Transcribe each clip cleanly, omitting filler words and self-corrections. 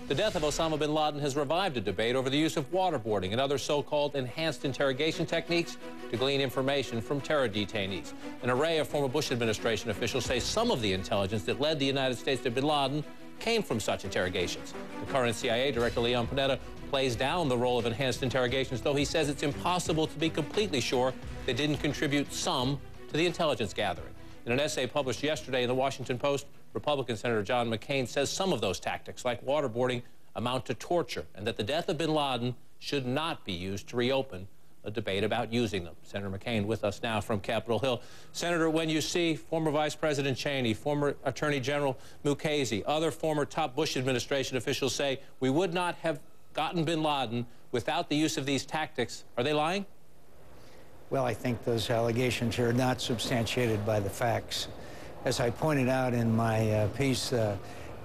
The death of Osama bin Laden has revived a debate over the use of waterboarding and other so-called enhanced interrogation techniques to glean information from terror detainees. An array of former Bush administration officials say some of the intelligence that led the United States to bin Laden came from such interrogations. The current CIA Director Leon Panetta plays down the role of enhanced interrogations, though he says it's impossible to be completely sure they didn't contribute some to the intelligence gathering. In an essay published yesterday in the Washington Post, Republican Senator John McCAIN says some of those tactics, like waterboarding, amount to torture, and that the death of bin Laden should not be used to reopen a debate about using them. Senator McCAIN with us now from Capitol Hill. Senator, when you see former Vice President Cheney, former Attorney General Mukasey, other former top Bush administration officials say we would not have gotten bin Laden without the use of these tactics, are they lying? Well, I think those allegations are not substantiated by the facts. As I pointed out in my piece, the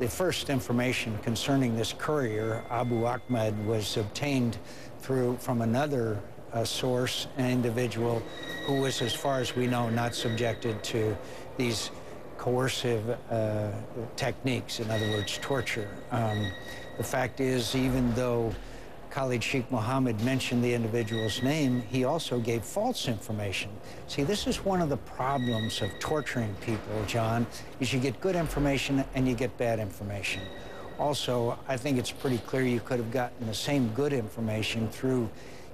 first information concerning this courier, Abu Ahmed, was obtained from another source, an individual who was, as far as we know, not subjected to these coercive techniques, in other words, torture. The fact is, even though Khalid Sheikh Mohammed mentioned the individual's name, he also gave false information. See, this is one of the problems of torturing people, John, is you get good information and you get bad information. Also, I think it's pretty clear you could have gotten the same good information through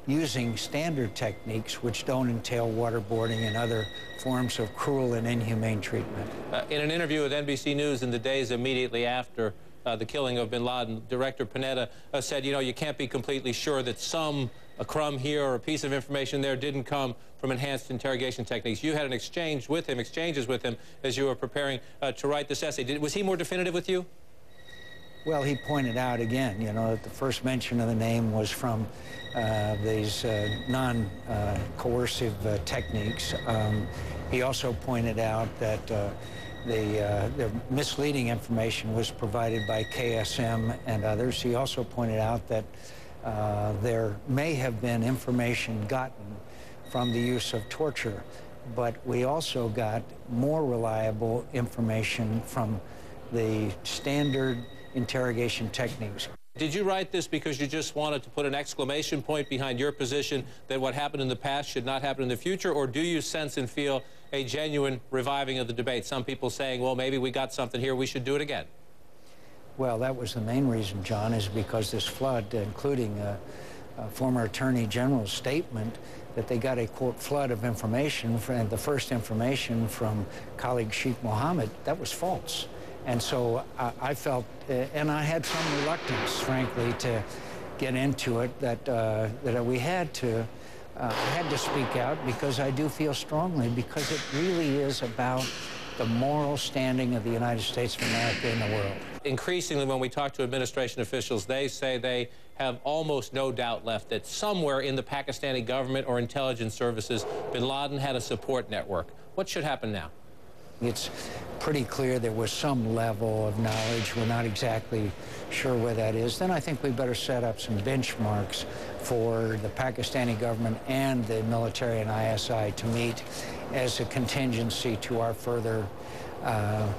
using standard techniques which don't entail waterboarding and other forms of cruel and inhumane treatment. In an interview with NBC News in the days immediately after the killing of bin Laden, Director Panetta said, you know, you can't be completely sure that a crumb here or a piece of information there didn't come from enhanced interrogation techniques. You had an exchanges with him as you were preparing to write this essay. Was he more definitive with you? Well, he pointed out again, you know, that the first mention of the name was from these non-coercive techniques. He also pointed out that the misleading information was provided by KSM and others. He also pointed out that there may have been information gotten from the use of torture, but we also got more reliable information from the standard interrogation techniques. Did you write this because you just wanted to put an exclamation point behind your position that what happened in the past should not happen in the future, or do you sense and feel a genuine reviving of the debate? Some people saying, well, maybe we got something here, we should do it again. Well, that was the main reason, John, is because this flood, including former Attorney General's statement that they got a, quote, flood of information, and the first information from Khalid Sheikh Mohammed, that was false. And so I felt, and I had some reluctance, frankly, to get into it, that we had to speak out, because I do feel strongly, because it really is about the moral standing of the United States of America in the world. Increasingly, when we talk to administration officials, they say they have almost no doubt left that somewhere in the Pakistani government or intelligence services, bin Laden had a support network. What should happen now? It's pretty clear there was some level of knowledge. We're not exactly sure where that is. Then I think we better set up some benchmarks for the Pakistani government and the military and ISI to meet as a contingency to our further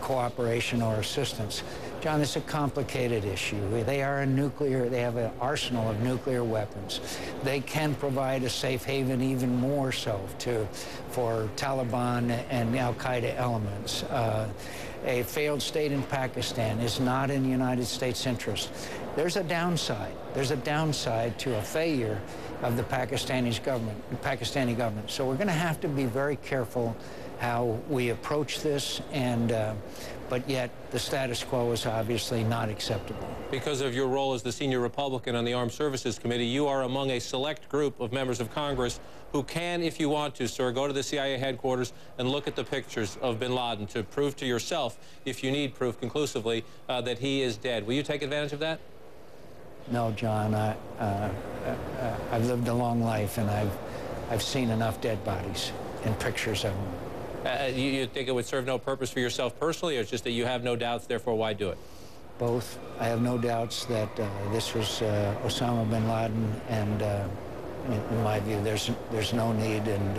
cooperation or assistance. John, it's a complicated issue. They have an arsenal of nuclear weapons. They can provide a safe haven, even more so, for Taliban and al-Qaeda elements. A failed state in Pakistan is not in the United States' interest. There's a downside. There's a downside to a failure of the Pakistani government. So we're going to have to be very careful how we approach this, but yet the status quo is obviously not acceptable. Because of your role as the senior Republican on the Armed Services Committee, you are among a select group of members of Congress who can, if you want to, sir, go to the CIA headquarters and look at the pictures of bin Laden to prove to yourself, if you need proof conclusively, that he is dead. Will you take advantage of that? No, John. I've lived a long life, and I've seen enough dead bodies and pictures of them. You think it would serve no purpose for yourself personally, or it's just that you have no doubts, therefore why do it? Both. I have no doubts that this was Osama bin Laden, and in my view, there's no need, and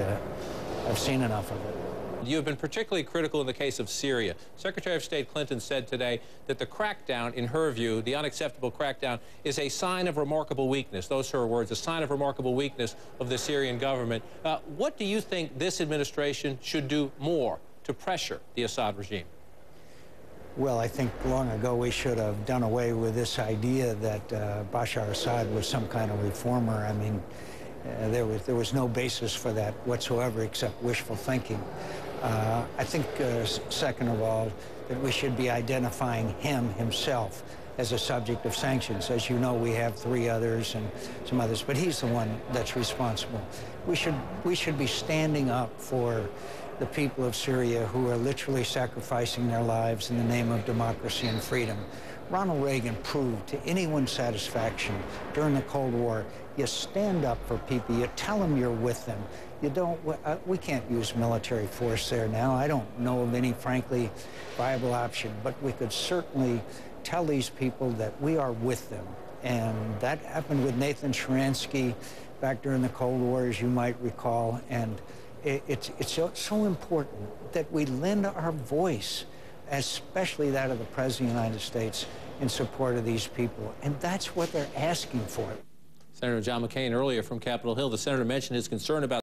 I've seen enough of it. You have been particularly critical in the case of Syria. Secretary of State Clinton said today that the crackdown, in her view, the unacceptable crackdown, is a sign of remarkable weakness. Those are her words, a sign of remarkable weakness of the Syrian government. What do you think this administration should do more to pressure the Assad regime? Well, I think long ago we should have done away with this idea that Bashar Assad was some kind of reformer. I mean, there was no basis for that whatsoever except wishful thinking. I think, second of all, that we should be identifying himself as a subject of sanctions. As you know, we have 3 others and some others, but he's the one that's responsible. We should be standing up for the people of Syria who are literally sacrificing their lives in the name of democracy and freedom. Ronald Reagan proved to anyone's satisfaction during the Cold War, you stand up for people, you tell them you're with them. You don't, we can't use military force there now. I don't know of any, frankly, viable option, but we could certainly tell these people that we are with them. And that happened with Nathan Sharansky back during the Cold War, as you might recall. And it's so important that we lend our voice, especially that of the President of the United States, in support of these people. And that's what they're asking for. Senator John McCain earlier from Capitol Hill, the senator mentioned his concern about